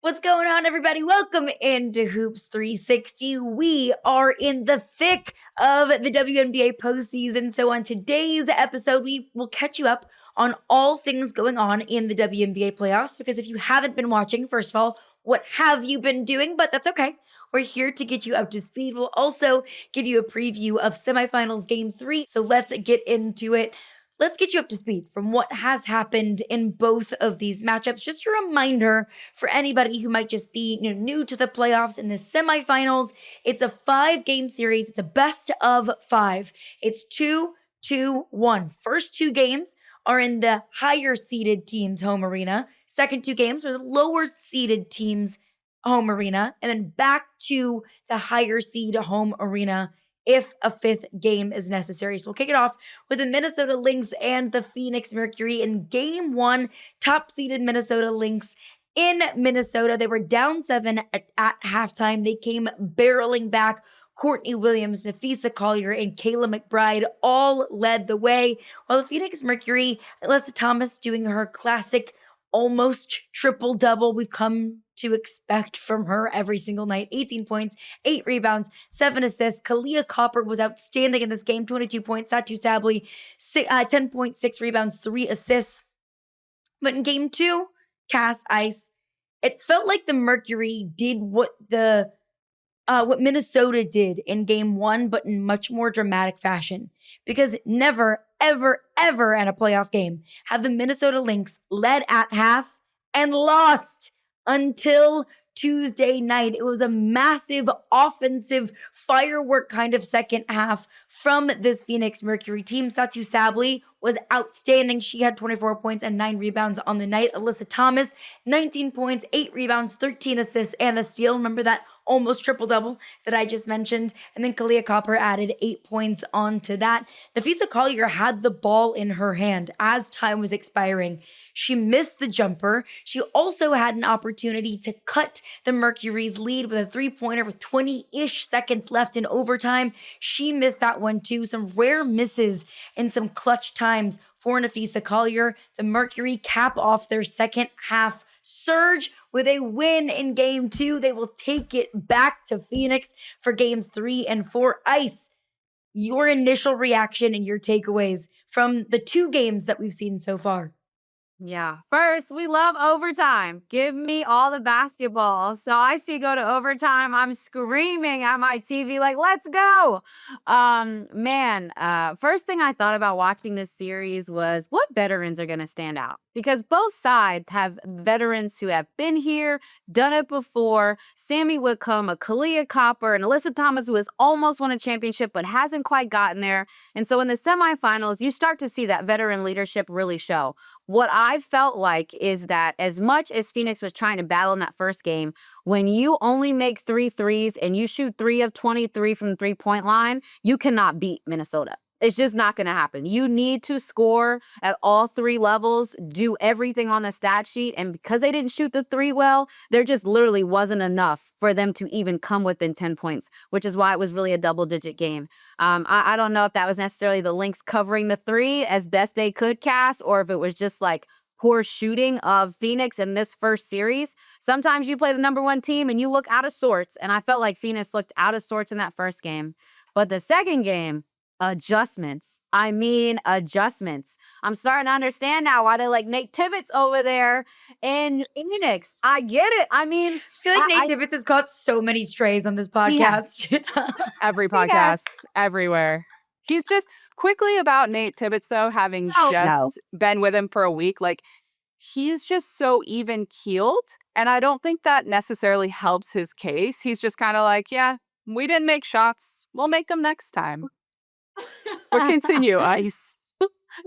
What's going on, everybody? Welcome into Hoops 360. We are in the thick of the WNBA postseason. So on today's episode, we will catch you up on all things going on in the WNBA playoffs. Because if you haven't been watching, first of all, what have you been doing? But that's okay. We're here to get you up to speed. We'll also give you a preview of semifinals game 3. So let's get into it. Let's get you up to speed from what has happened in both of these matchups. Just a reminder for anybody who might just be new to the playoffs in the semifinals. It's a 5-game series. It's a best of 5. It's 2-2-1. First 2 games are in the higher seeded team's home arena. Second 2 games are the lower seeded team's home arena. And then back to the higher seed home arena if a 5th game is necessary. So we'll kick it off with the Minnesota Lynx and the Phoenix Mercury in game 1, top-seeded Minnesota Lynx in Minnesota. They were down 7 at halftime. They came barreling back. Courtney Williams, Napheesa Collier, and Kayla McBride all led the way, while the Phoenix Mercury, Alyssa Thomas doing her classic almost triple-double we've come to expect from her every single night. 18 points, 8 rebounds, 7 assists. Collier was outstanding in this game. 22 points. Satu Sabli, 10.6 rebounds, 3 assists. But in game 2, Cass Ice, it felt like the Mercury did what Minnesota did in game 1, but in much more dramatic fashion. Because never, ever, ever in a playoff game have the Minnesota Lynx led at half and lost until Tuesday night. It was a massive offensive firework kind of second half from this Phoenix Mercury team. Satu Sabli was outstanding. She had 24 points and 9 rebounds on the night. Alyssa Thomas, 19 points, 8 rebounds, 13 assists, and a steal. Remember that almost triple-double that I just mentioned. And then Collier added 8 points onto that. Napheesa Collier had the ball in her hand as time was expiring. She missed the jumper. She also had an opportunity to cut the Mercury's lead with a 3-pointer with 20-ish seconds left in overtime. She missed that one too. Some rare misses and some clutch times for Napheesa Collier. The Mercury cap off their second half surge with a win in game 2. They will take it back to Phoenix for games 3 and 4. Ice, your initial reaction and your takeaways from the 2 games that we've seen so far. Yeah. First, we love overtime. Give me all the basketball. So I see go to overtime. I'm screaming at my TV like, let's go. First thing I thought about watching this series was what veterans are going to stand out? Because both sides have veterans who have been here, done it before. Sammy Whitcomb, a Collier Copper, and Alyssa Thomas, who has almost won a championship but hasn't quite gotten there. And so in the semifinals, you start to see that veteran leadership really show. What I felt like is that as much as Phoenix was trying to battle in that first game, when you only make 3 threes and you shoot 3 of 23 from the 3-point line, you cannot beat Minnesota. It's just not going to happen. You need to score at all 3 levels, do everything on the stat sheet. And because they didn't shoot the 3 well, there just literally wasn't enough for them to even come within 10 points, which is why it was really a double-digit game. I don't know if that was necessarily the Lynx covering the 3 as best they could, Cass, or if it was just like poor shooting of Phoenix in this first series. Sometimes you play the number 1 team and you look out of sorts. And I felt like Phoenix looked out of sorts in that first game. But the second game, adjustments. Adjustments. I'm starting to understand now why they like Nate Tibbetts over there in Phoenix. I get it. I feel like Nate Tibbetts has got so many strays on this podcast. Every podcast, everywhere. He's just quickly about Nate Tibbetts, though, having been with him for a week. Like, he's just so even-keeled, and I don't think that necessarily helps his case. He's just kind of like, yeah, we didn't make shots. We'll make them next time. But continue, Ice.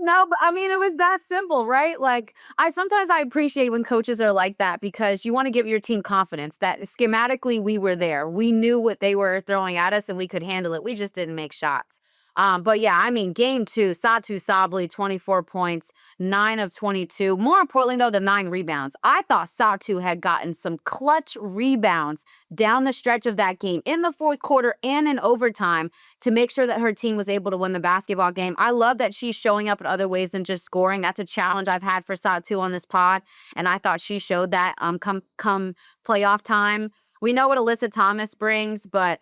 No, but it was that simple, right? Like, sometimes I appreciate when coaches are like that because you want to give your team confidence that schematically we were there. We knew what they were throwing at us and we could handle it. We just didn't make shots. But yeah, I mean, game 2, Satu Sabli, 24 points, 9 of 22. More importantly, though, the 9 rebounds. I thought Satu had gotten some clutch rebounds down the stretch of that game in the fourth quarter and in overtime to make sure that her team was able to win the basketball game. I love that she's showing up in other ways than just scoring. That's a challenge I've had for Satu on this pod, and I thought she showed that come playoff time. We know what Alyssa Thomas brings, but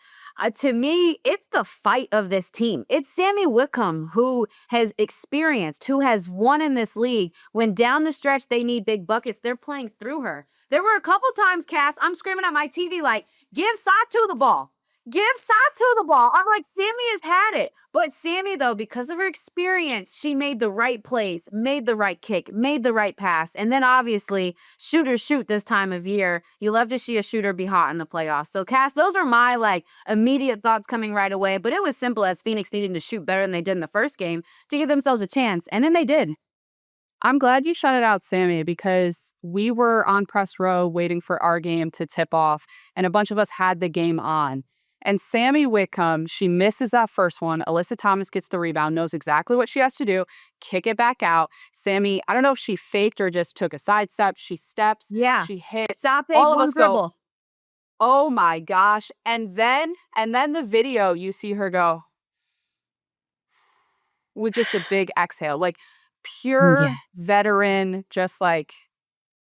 to me, it's the fight of this team. It's Sammy Wickham who has experienced, who has won in this league. When down the stretch they need big buckets, they're playing through her. There were a couple times, Cass, I'm screaming at my TV like, give Satu the ball. Give Satu the ball. I'm like, Sammy has had it. But Sammy, though, because of her experience, she made the right plays, made the right kick, made the right pass. And then obviously, shooters shoot this time of year. You love to see a shooter be hot in the playoffs. So, Cass, those are my immediate thoughts coming right away. But it was simple as Phoenix needing to shoot better than they did in the first game to give themselves a chance. And then they did. I'm glad you shouted out Sammy because we were on press row waiting for our game to tip off, and a bunch of us had the game on. And Sammy Wickham, she misses that first one. Alyssa Thomas gets the rebound, knows exactly what she has to do, kick it back out. Sammy, I don't know if she faked or just took a sidestep. She steps, Yeah. she hits. Stop it. All of One us dribble. go, oh my gosh. And then the video, you see her go with just a big exhale, like pure veteran, just like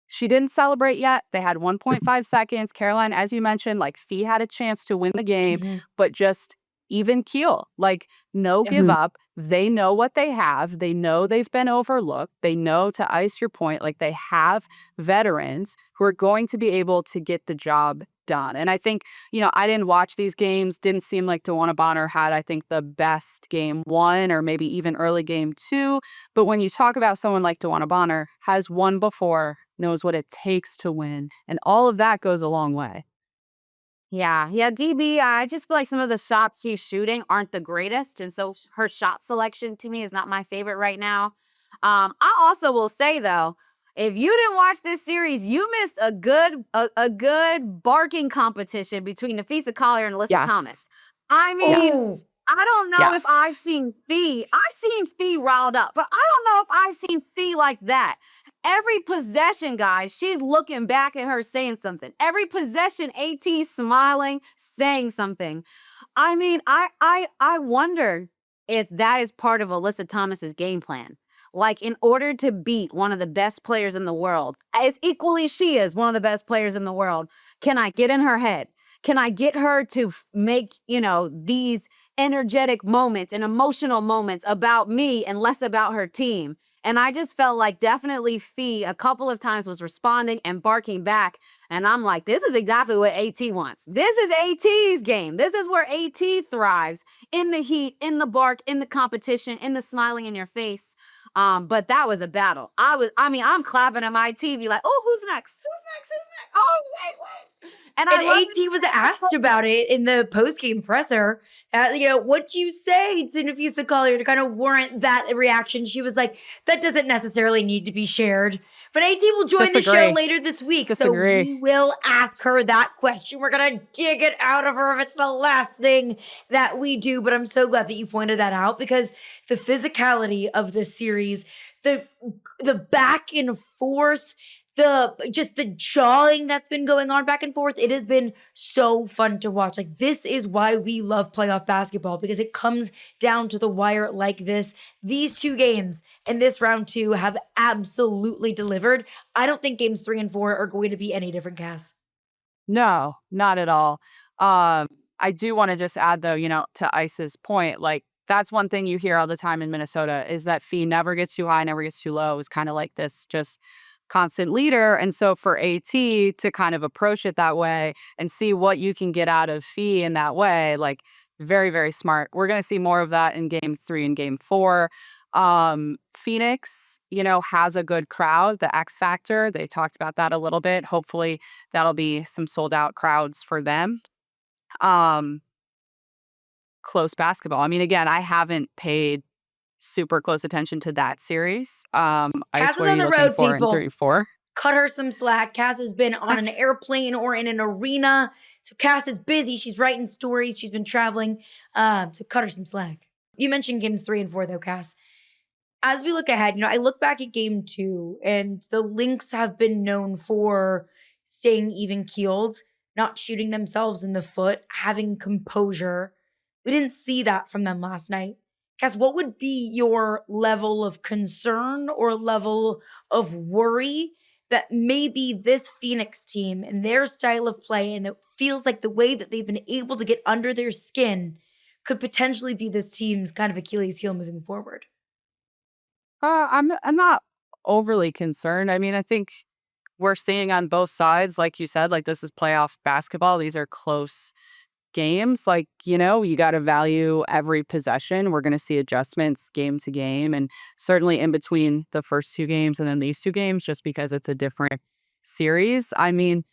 she didn't celebrate yet. They had 1.5 seconds. Caroline, as you mentioned, like Fee had a chance to win the game, but just even keel, like no give up. They know what they have. They know they've been overlooked. They know, to ice your point, like they have veterans who are going to be able to get the job done. And I think, I didn't watch these games. Didn't seem like DeWanna Bonner had, I think, the best game 1 or maybe even early game 2. But when you talk about someone like DeWanna Bonner, has won before, knows what it takes to win, and all of that goes a long way. Yeah, DB, I just feel like some of the shots she's shooting aren't the greatest, and so her shot selection to me is not my favorite right now. I also will say, though, if you didn't watch this series, you missed a good barking competition between Napheesa Collier and Alyssa Thomas. I mean, I don't know if I've seen Fee. I've seen Fee riled up, but I don't know if I've seen Fee like that. Every possession, guys, she's looking back at her saying something. Every possession, AT smiling, saying something. I mean, I wonder if that is part of Alyssa Thomas's game plan. Like, in order to beat one of the best players in the world, as equally she is one of the best players in the world, can I get in her head? Can I get her to make, these energetic moments and emotional moments about me and less about her team? And I just felt like definitely Fee a couple of times was responding and barking back. And I'm like, this is exactly what AT wants. This is AT's game. This is where AT thrives, in the heat, in the bark, in the competition, in the smiling in your face. But that was a battle. I'm clapping at my TV like, oh, who's next? Oh, wait. And AT was asked about it in the post-game presser. What'd you say to Napheesa Collier to kind of warrant that reaction? She was like, that doesn't necessarily need to be shared. But AT will join the show later this week. So we will ask her that question. We're going to dig it out of her if it's the last thing that we do. But I'm so glad that you pointed that out, because the physicality of this series, the back and forth, the jawing that's been going on back and forth, it has been so fun to watch. Like, this is why we love playoff basketball, because it comes down to the wire like this. These 2 games in this round 2 have absolutely delivered. I don't think games 3 and 4 are going to be any different, Cass. No, not at all. I do want to just add, though, to Ice's point, like, that's one thing you hear all the time in Minnesota is that Fee never gets too high, never gets too low. It's kind of like this just constant leader. And so for AT to kind of approach it that way and see what you can get out of Fee in that way, like, very, very smart. We're going to see more of that in game 3 and game 4. Phoenix, has a good crowd, the X Factor. They talked about that a little bit. Hopefully that'll be some sold out crowds for them. Close basketball. I mean, again, I haven't paid super close attention to that series. Cass is on the road, people. 3, 4? Cut her some slack. Cass has been on an airplane or in an arena. So Cass is busy. She's writing stories. She's been traveling. So cut her some slack. You mentioned games 3 and 4 though, Cass. As we look ahead, I look back at game 2 and the Lynx have been known for staying even keeled, not shooting themselves in the foot, having composure. We didn't see that from them last night. Cass, what would be your level of concern or level of worry that maybe this Phoenix team and their style of play, and it feels like the way that they've been able to get under their skin, could potentially be this team's kind of Achilles heel moving forward? I'm not overly concerned. I mean, I think we're seeing on both sides, like you said, like this is playoff basketball. These are close games. Like, you got to value every possession. We're going to see adjustments game to game, and certainly in between the first 2 games and then these 2 games, just because it's a different series. I mean,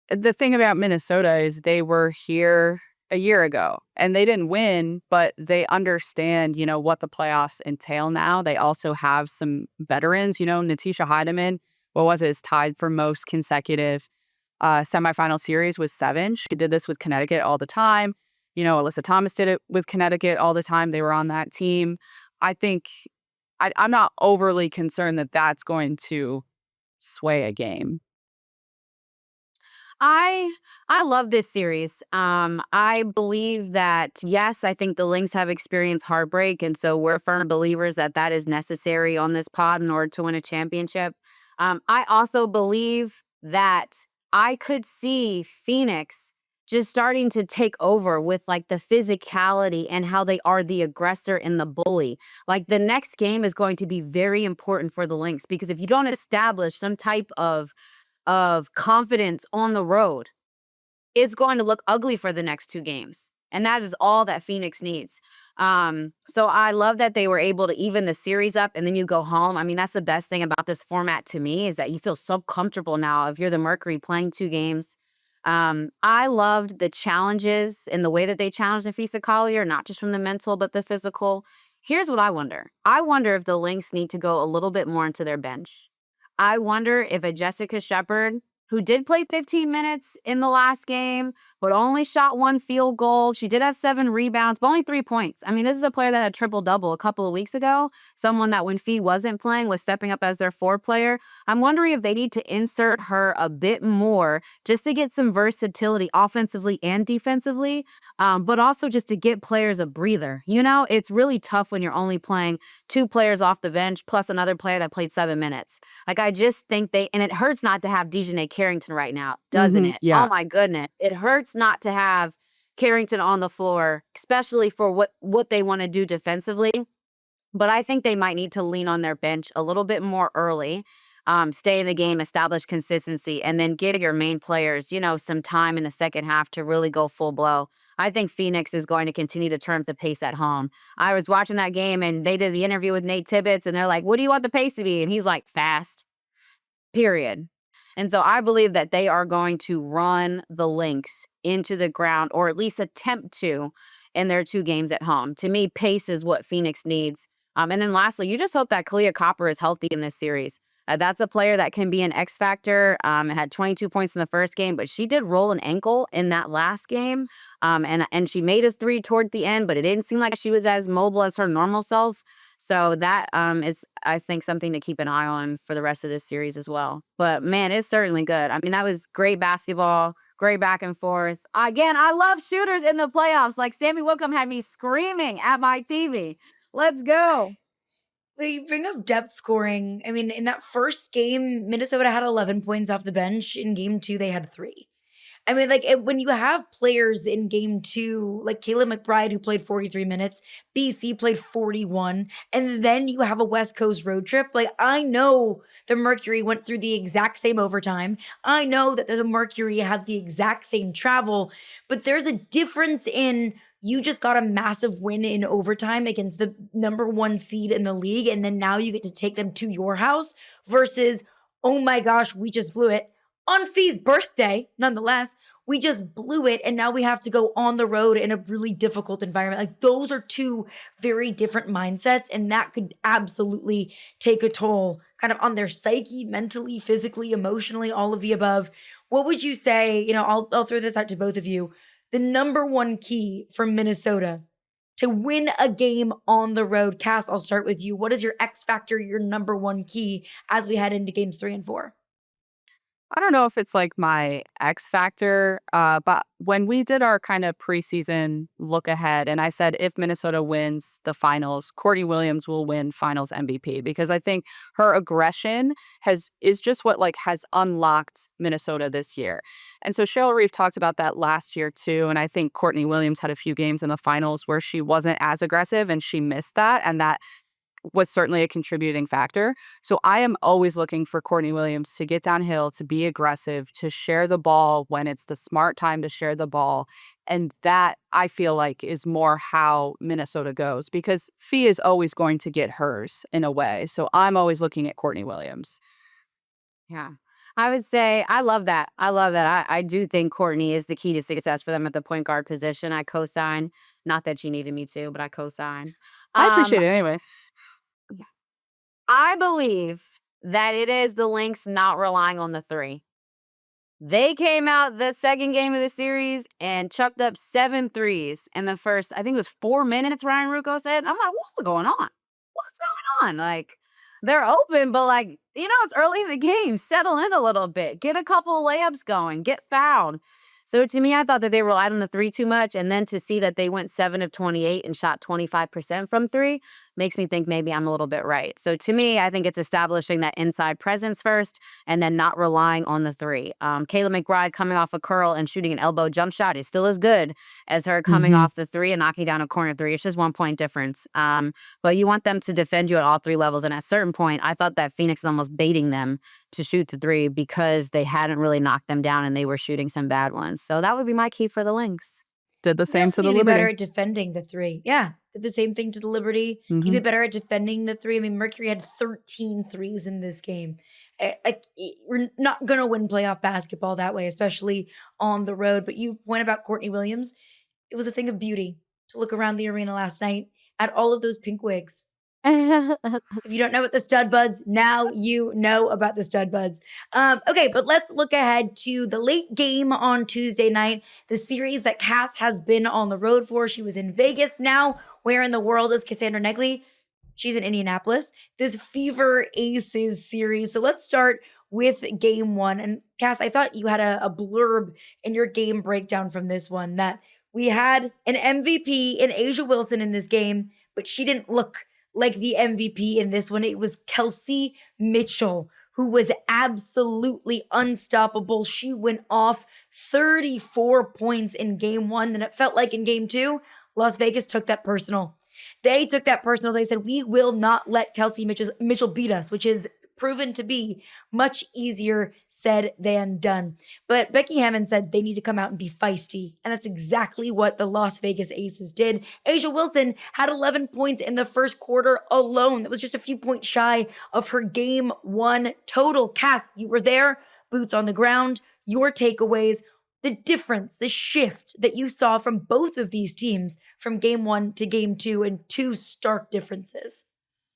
the thing about Minnesota is they were here a year ago and they didn't win, but they understand, what the playoffs entail now. They also have some veterans, Napheesa Heidemann, what was it, is tied for most consecutive semifinal series with 7. She did this with Connecticut all the time. Alyssa Thomas did it with Connecticut all the time. They were on that team. I think I'm not overly concerned that that's going to sway a game. I love this series. I believe that, yes, I think the Lynx have experienced heartbreak, and so we're firm believers that that is necessary on this pod in order to win a championship. I also believe that I could see Phoenix just starting to take over with like the physicality and how they are the aggressor and the bully. Like the next game is going to be very important for the Lynx, because if you don't establish some type of confidence on the road, it's going to look ugly for the next 2 games. And that is all that Phoenix needs. So I love that they were able to even the series up and then you go home. I mean, that's the best thing about this format to me, is that you feel so comfortable now if you're the Mercury playing 2 games. I loved the challenges and the way that they challenged Napheesa Collier, not just from the mental, but the physical. Here's what I wonder. I wonder if the Lynx need to go a little bit more into their bench. I wonder if a Jessica Shepard, who did play 15 minutes in the last game, but only shot 1 field goal. She did have 7 rebounds, but only 3 points. I mean, this is a player that had triple-double a couple of weeks ago. Someone that when Fee wasn't playing was stepping up as their 4th player. I'm wondering if they need to insert her a bit more just to get some versatility offensively and defensively, but also just to get players a breather. It's really tough when you're only playing 2 players off the bench plus another player that played 7 minutes. Like, I just think and it hurts not to have Dejanay Carrington right now, doesn't it? Yeah. Oh my goodness. It hurts not to have Carrington on the floor, especially for what they want to do defensively. But I think they might need to lean on their bench a little bit more early, stay in the game, establish consistency, and then get your main players, some time in the second half to really go full blow. I think Phoenix is going to continue to turn up the pace at home. I was watching that game and they did the interview with Nate Tibbetts and they're like, what do you want the pace to be? And he's like, fast, period. And so I believe that they are going to run the Lynx into the ground, or at least attempt to, in their 2 games at home. To me, pace is what Phoenix needs. And then lastly, you just hope that Collier is healthy in this series. That's a player that can be an X factor. Had 22 points in the first game, but she did roll an ankle in that last game. And she made a 3 toward the end, but it didn't seem like she was as mobile as her normal self. So that is, I think, something to keep an eye on for the rest of this series as well. But man, it's certainly good. I mean, that was great basketball, great back and forth. Again, I love shooters in the playoffs. Like Sammy Whitcomb had me screaming at my TV. Let's go. You bring up depth scoring. I mean, in that first game, Minnesota had 11 points off the bench. In game 2, they had 3. I mean, when you have players in game 2, like Kayla McBride, who played 43 minutes, BC played 41, and then you have a West Coast road trip. Like, I know the Mercury went through the exact same overtime. I know that the Mercury had the exact same travel, but there's a difference in you just got a massive win in overtime against the number 1 seed in the league, and then now you get to take them to your house versus, oh my gosh, we just blew it. On Fee's birthday, nonetheless, we just blew it, and now we have to go on the road in a really difficult environment. Like, those are 2 very different mindsets, and that could absolutely take a toll kind of on their psyche, mentally, physically, emotionally, all of the above. What would you say, I'll throw this out to both of you, the number 1 key for Minnesota to win a game on the road. Cass, I'll start with you. What is your X factor, your number one key as we head into games 3 and 4? I don't know if it's like my X factor, but when we did our kind of preseason look ahead, and I said if Minnesota wins the finals, Courtney Williams will win Finals MVP because I think her aggression is just what like has unlocked Minnesota this year. And so Cheryl Reeve talked about that last year too, and I think Courtney Williams had a few games in the finals where she wasn't as aggressive and she missed that, and that was certainly a contributing factor. So I am always looking for Courtney Williams to get downhill, to be aggressive, to share the ball when it's the smart time to share the ball. And that I feel like is more how Minnesota goes because Fee is always going to get hers in a way. So I'm always looking at Courtney Williams. Yeah. I would say I love that. I do think Courtney is the key to success for them at the point guard position. I co-sign. Not that she needed me to, but I co-sign. I appreciate it anyway. I believe that it is the Lynx not relying on the three. They came out the second game of the series and chucked up 7 threes in the first, I think it was 4 minutes, Ryan Rucco said. I'm like, what's going on? What's going on? Like, they're open, but like, it's early in the game. Settle in a little bit. Get a couple of layups going. Get fouled. So to me, I thought that they relied on the three too much. And then to see that they went 7 of 28 and shot 25% from three makes me think maybe I'm a little bit right. So to me, I think it's establishing that inside presence first and then not relying on the three. Kayla McBride coming off a curl and shooting an elbow jump shot is still as good as her coming off the three and knocking down a corner three. It's just 1 point difference. But you want them to defend you at all three levels. And at a certain point, I thought that Phoenix is almost baiting them to shoot the three because they hadn't really knocked them down and they were shooting some bad ones. So that would be my key for the Lynx. Did the same to the Be Liberty. better at defending the three. Yeah, did the same thing to the Liberty. Can you be better at defending the three? I mean, Mercury had 13 threes in this game. We're not going to win playoff basketball that way, especially on the road. But you point about Courtney Williams. It was a thing of beauty to look around the arena last night at all of those pink wigs. If you don't know what the stud buds, now you know about the stud buds. Okay, but let's look ahead to the late game on Tuesday night, the series that Cass has been on the road for. She was in Vegas. Now, where in the world is Cassandra Negley? She's in Indianapolis. This Fever Aces series. So let's start with game 1. And Cass, I thought you had a blurb in your game breakdown from this one that we had an MVP in A'ja Wilson in this game, but she didn't look like the MVP in this one. It was Kelsey Mitchell, who was absolutely unstoppable. She went off 34 points in game 1. Then it felt like in game 2, Las Vegas took that personal. They took that personal. They said, we will not let Kelsey Mitchell beat us, which is proven to be much easier said than done. But Becky Hammon said they need to come out and be feisty. And that's exactly what the Las Vegas Aces did. A'ja Wilson had 11 points in the first quarter alone. That was just a few points shy of her game 1 total. Cass, you were there, boots on the ground, your takeaways, the difference, the shift that you saw from both of these teams from game 1 to game 2 and 2 stark differences.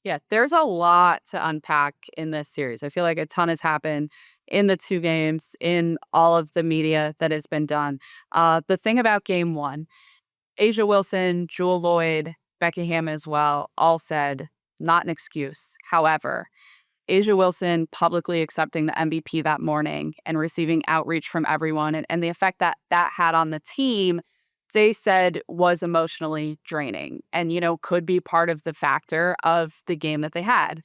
Yeah, there's a lot to unpack in this series. I feel like a ton has happened in the 2 games, in all of the media that has been done. The thing about game 1, A'ja Wilson, Jewel Lloyd, Becky Hammon as well, all said, not an excuse. However, A'ja Wilson publicly accepting the MVP that morning and receiving outreach from everyone and the effect that that had on the team, they said was emotionally draining and, could be part of the factor of the game that they had.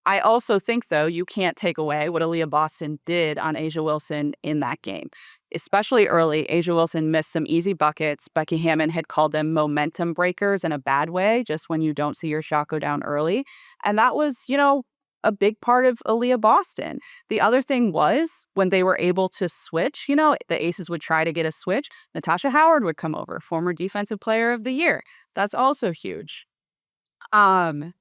I also think, though, you can't take away what Aaliyah Boston did on A'ja Wilson in that game. Especially early, A'ja Wilson missed some easy buckets. Becky Hammon had called them momentum breakers in a bad way, just when you don't see your shot go down early. And that was, a big part of Aaliyah Boston. The other thing was when they were able to switch, the Aces would try to get a switch. Natasha Howard would come over, former Defensive Player of the Year. That's also huge. I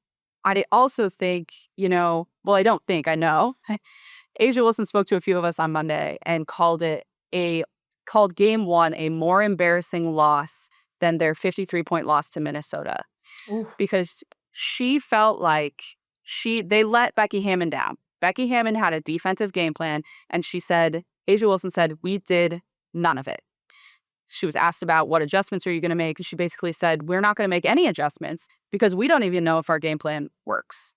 also think, I don't think, I know. A'ja Wilson spoke to a few of us on Monday and called game 1 a more embarrassing loss than their 53-point loss to Minnesota. Oof. Because she felt like they let Becky Hammon down. Becky Hammon had a defensive game plan, and A'ja Wilson said, we did none of it. She was asked about what adjustments are you going to make. And she basically said, we're not going to make any adjustments because we don't even know if our game plan works.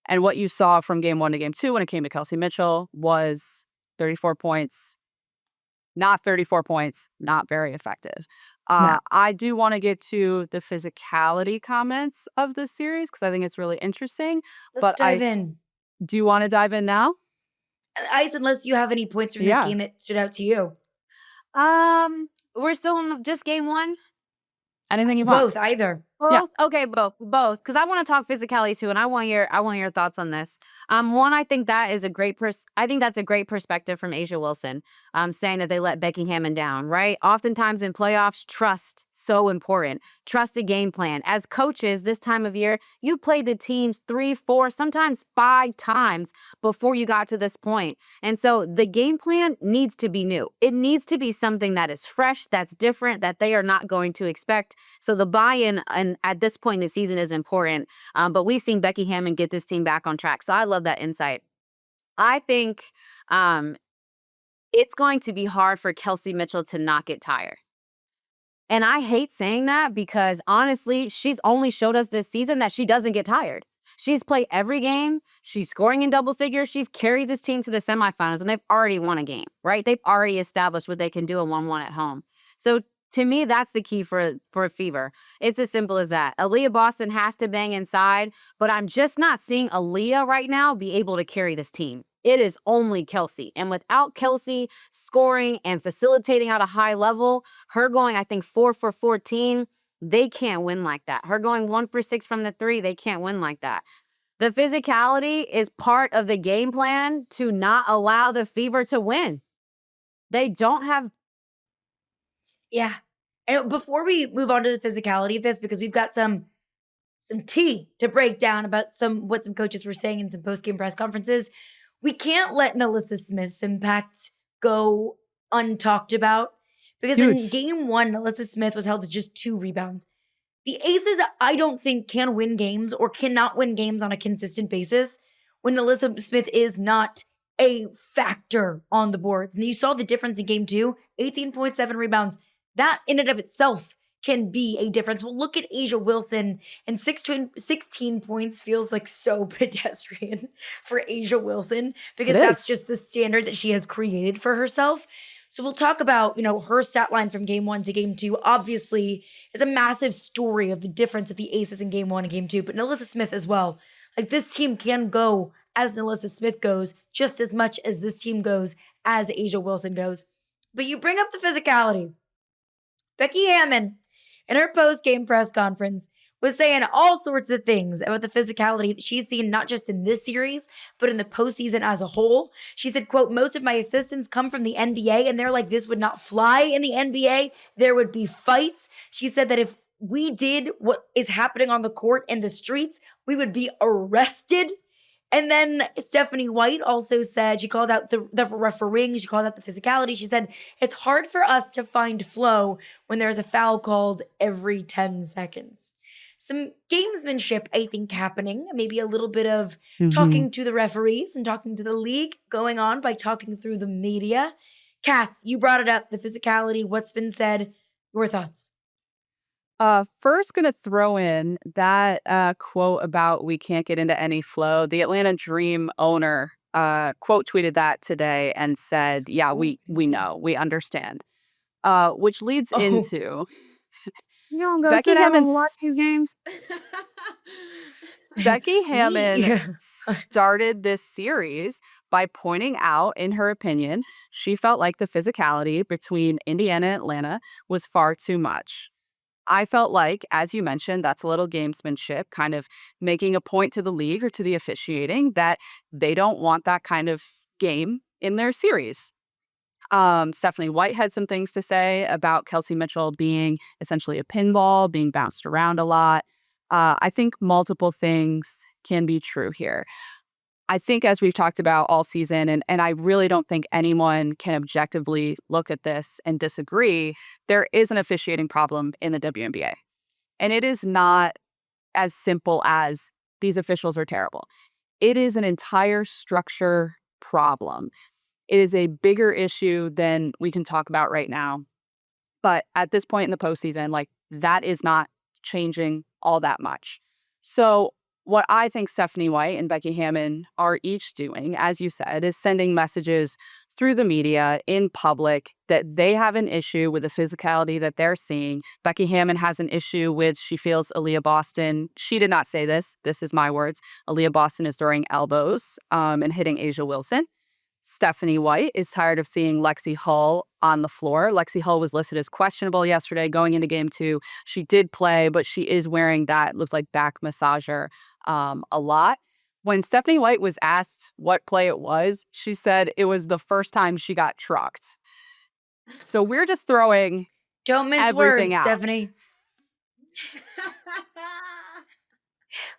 And what you saw from game 1 to game 2 when it came to Kelsey Mitchell was 34 points, not 34 points, not very effective. No. I do want to get to the physicality comments of this series because I think it's really interesting. Let's dive in. Do you want to dive in now? Ice, unless you have any points from this game that stood out to you. We're still in just game 1. Anything you want. Both, either. Both? Yeah. Okay, both. Because I want to talk physicality too, and I want your thoughts on this. One, I think that is a great I think that's a great perspective from Asia Wilson. Saying that they let Becky Hammon down, right? Oftentimes in playoffs, trust so important. Trust the game plan. As coaches, this time of year, you played the teams 3, 4, sometimes 5 times before you got to this point. And so the game plan needs to be new. It needs to be something that is fresh, that's different, that they are not going to expect. So the buy-in and at this point in the season is important. But we've seen Becky Hammon get this team back on track. So I love that insight. I think it's going to be hard for Kelsey Mitchell to not get tired. And I hate saying that because honestly, she's only showed us this season that she doesn't get tired. She's played every game. She's scoring in double figures. She's carried this team to the semifinals, and they've already won a game, right? They've already established what they can do in 1-1 at home. So to me, that's the key for Fever. It's as simple as that. Aaliyah Boston has to bang inside, but I'm just not seeing Aaliyah right now be able to carry this team. It is only Kelsey. And without Kelsey scoring and facilitating at a high level, her going, I think, 4 for 14, they can't win like that. Her going 1 for 6 from the 3, they can't win like that. The physicality is part of the game plan to not allow the Fever to win. They don't have... Yeah. And before we move on to the physicality of this, because we've got some tea to break down about what some coaches were saying in some post-game press conferences, we can't let Alyssa Smith's impact go untalked about. Because in game 1, Alyssa Smith was held to just 2 rebounds. The Aces, I don't think, can win games or cannot win games on a consistent basis when Alyssa Smith is not a factor on the boards. And you saw the difference in game 2, 18.7 rebounds. That in and of itself can be a difference. Well, look at Asia Wilson, and 16 points feels like so pedestrian for Asia Wilson because that's just the standard that she has created for herself. So we'll talk about, her stat line from game 1 to game 2 obviously is a massive story of the difference of the Aces in game 1 and game 2, but Alyssa Smith as well. Like, this team can go as Alyssa Smith goes just as much as this team goes as Asia Wilson goes. But you bring up the physicality. Becky Hammon, in her post-game press conference, was saying all sorts of things about the physicality that she's seen not just in this series, but in the postseason as a whole. She said, quote, most of my assistants come from the NBA, and they're like, this would not fly in the NBA. There would be fights. She said that if we did what is happening on the court in the streets, we would be arrested. And then Stephanie White also said, she called out the refereeing, she called out the physicality. She said, it's hard for us to find flow when there's a foul called every 10 seconds. Some gamesmanship, I think, happening. Maybe a little bit of talking to the referees and talking to the league going on by talking through the media. Cass, you brought it up, the physicality, what's been said. Your thoughts? First, going to throw in that quote about we can't get into any flow. The Atlanta Dream owner quote tweeted that today and said, yeah, we know, we understand. Which leads into Becky Hammon watch these games. Becky Hammon started this series by pointing out, in her opinion, she felt like the physicality between Indiana and Atlanta was far too much. I felt like, as you mentioned, that's a little gamesmanship, kind of making a point to the league or to the officiating that they don't want that kind of game in their series. Stephanie White had some things to say about Kelsey Mitchell being essentially a pinball, being bounced around a lot. I think multiple things can be true here. I think, as we've talked about all season, and I really don't think anyone can objectively look at this and disagree, there is an officiating problem in the WNBA. And it is not as simple as these officials are terrible. It is an entire structure problem. It is a bigger issue than we can talk about right now. But at this point in the postseason, like, that is not changing all that much. So what I think Stephanie White and Becky Hammon are each doing, as you said, is sending messages through the media in public that they have an issue with the physicality that they're seeing. Becky Hammon has an issue with, she feels Aaliyah Boston, she did not say this is my words, Aaliyah Boston is throwing elbows and hitting Asia Wilson. Stephanie White is tired of seeing Lexi Hull on the floor. Lexi Hull was listed as questionable yesterday going into game 2. She did play, but she is wearing that, looks like back massager a lot. When Stephanie White was asked what play it was, she said it was the first time she got trucked. So we're just throwing Don't mince everything words, out. Stephanie.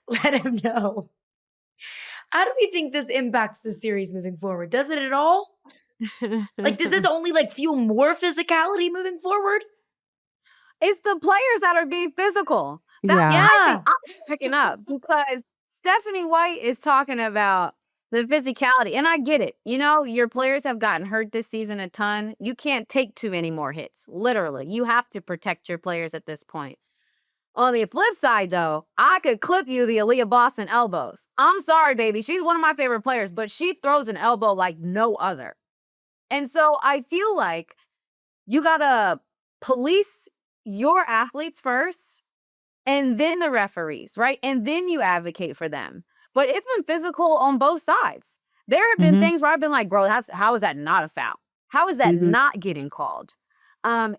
Let him know. How do we think this impacts the series moving forward? Does it at all? Like, does this only like fuel more physicality moving forward? It's the players that are being physical. Yeah. I'm picking up because Stephanie White is talking about the physicality. And I get it. You know, your players have gotten hurt this season a ton. You can't take too many more hits. Literally. You have to protect your players at this point. On the flip side, though, I could clip you the Aaliyah Boston elbows. I'm sorry, baby. She's one of my favorite players, but she throws an elbow like no other. And so I feel like you got to police your athletes first and then the referees, right? And then you advocate for them. But it's been physical on both sides. There have been things where I've been like, bro, how is that not a foul? How is that not getting called? And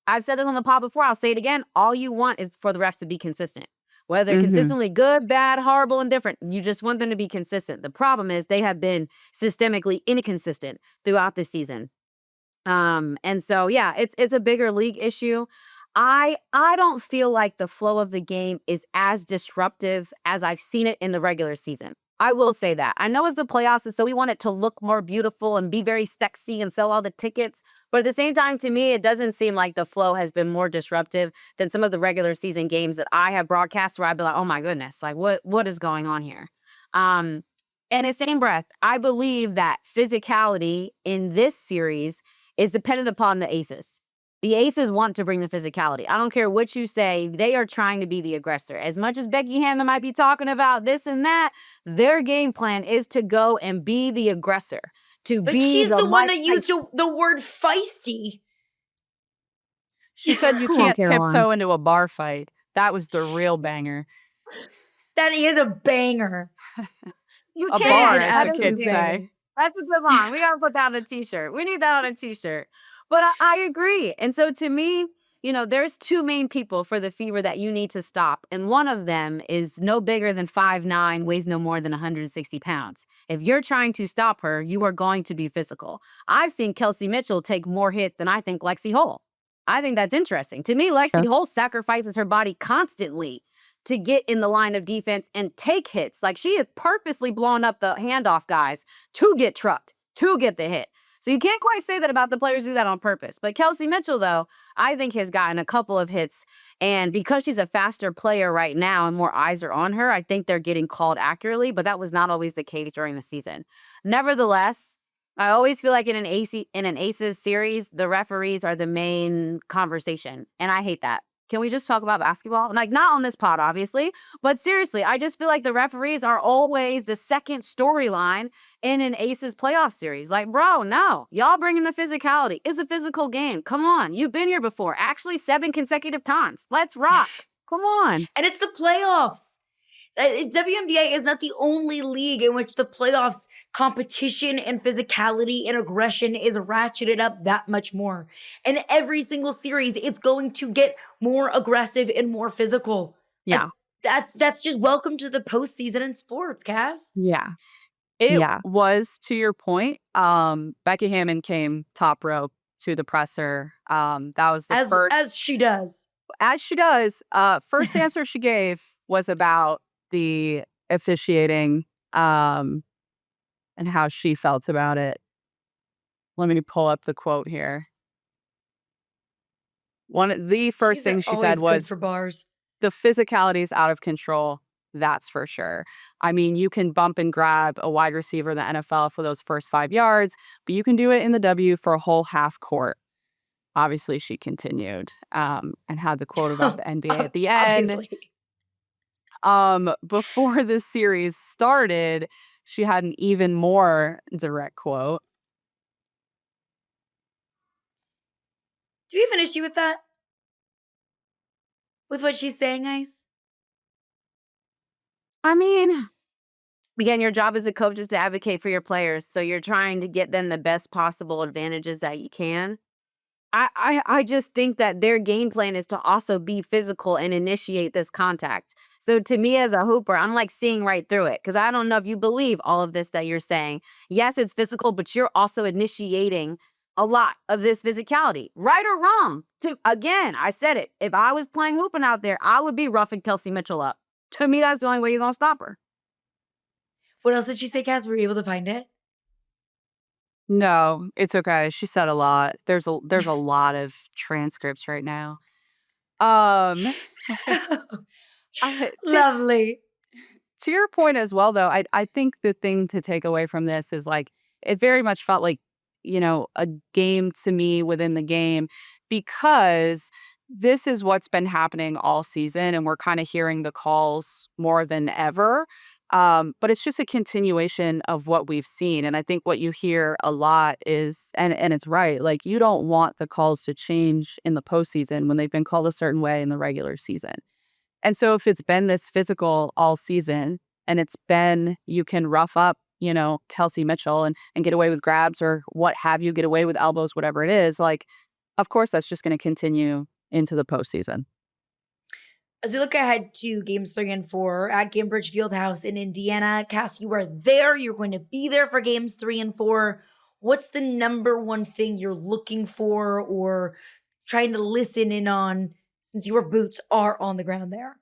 I've said this on the pod before. I'll say it again. All you want is for the refs to be consistent. Whether they're consistently good, bad, horrible, indifferent, you just want them to be consistent. The problem is they have been systemically inconsistent throughout the season. And so, yeah, it's a bigger league issue. I don't feel like the flow of the game is as disruptive as I've seen it in the regular season. I will say that. I know it's the playoffs, and so we want it to look more beautiful and be very sexy and sell all the tickets. But at the same time, to me, it doesn't seem like the flow has been more disruptive than some of the regular season games that I have broadcast where I'd be like, oh my goodness, like what is going on here? And in the same breath, I believe that physicality in this series is dependent upon the aces. The aces want to bring the physicality. I don't care what you say. They are trying to be the aggressor. As much as Becky Hammon might be talking about this and that, their game plan is to go and be the aggressor. But she's the one that used the word feisty. She said you can't tiptoe into a bar fight. That was the real banger. That is a banger. You a can't. Bar, as the kids say. That's a good line. We got to put that on a t-shirt. We need that on a t-shirt. But I agree. And so to me, you know, there's two main people for the fever that you need to stop. And one of them is no bigger than 5'9", weighs no more than 160 pounds. If you're trying to stop her, you are going to be physical. I've seen Kelsey Mitchell take more hits than I think Lexi Hull. I think that's interesting. To me, Lexi Hull sacrifices her body constantly to get in the line of defense and take hits. Like, she is purposely blowing up the handoff guys to get trucked, to get the hit. So you can't quite say that about the players who do that on purpose. But Kelsey Mitchell, though, I think has gotten a couple of hits. And because she's a faster player right now and more eyes are on her, I think they're getting called accurately. But that was not always the case during the season. Nevertheless, I always feel like in an Aces series, the referees are the main conversation. And I hate that. Can we just talk about basketball? Like, not on this pod, obviously, but seriously, I just feel like the referees are always the second storyline in an Aces playoff series. Like, bro, no, y'all bringing the physicality. It's a physical game. Come on. You've been here before. Actually, 7 consecutive times. Let's rock. Come on. And it's the playoffs. WNBA is not the only league in which the playoffs competition and physicality and aggression is ratcheted up that much more. And every single series, it's going to get more aggressive and more physical. Yeah. Like, that's just welcome to the postseason in sports, Cass. Yeah. It was, to your point, Becky Hammon came top rope to the presser. That was the first. As she does. As she does. First answer she gave was about the officiating and how she felt about it. Let me pull up the quote here. The first thing she said was, for bars. The physicality is out of control. That's for sure. I mean, you can bump and grab a wide receiver in the NFL for those first 5 yards, but you can do it in the W for a whole half court. obviously she continued and had the quote about the NBA at the end. Obviously. Before the series started, she had an even more direct quote. Do you have an issue with that? With what she's saying, Ice? I mean, again, your job as a coach is to advocate for your players. So you're trying to get them the best possible advantages that you can. I just think that their game plan is to also be physical and initiate this contact. So to me as a hooper, I'm like seeing right through it because I don't know if you believe all of this that you're saying. Yes, it's physical, but you're also initiating a lot of this physicality, right or wrong. Again, I said it. If I was playing hooping out there, I would be roughing Kelsey Mitchell up. To me, that's the only way you're gonna stop her. What else did she say, Cass? Were you able to find it? No, it's okay. She said a lot. There's a lot of transcripts right now. I- to, Lovely. to your point as well, though, I think the thing to take away from this is like it very much felt like, a game to me within the game because this is what's been happening all season and we're kind of hearing the calls more than ever. But it's just a continuation of what we've seen. And I think what you hear a lot is, and it's right, like you don't want the calls to change in the postseason when they've been called a certain way in the regular season. And so if it's been this physical all season and it's been you can rough up, Kelsey Mitchell and get away with grabs or what have you, get away with elbows, whatever it is, like, of course, that's just going to continue into the postseason. As we look ahead to games 3 and 4 at Gainbridge Fieldhouse in Indiana, Cass, you are there. You're going to be there for games 3 and 4. What's the number one thing you're looking for or trying to listen in on since your boots are on the ground there?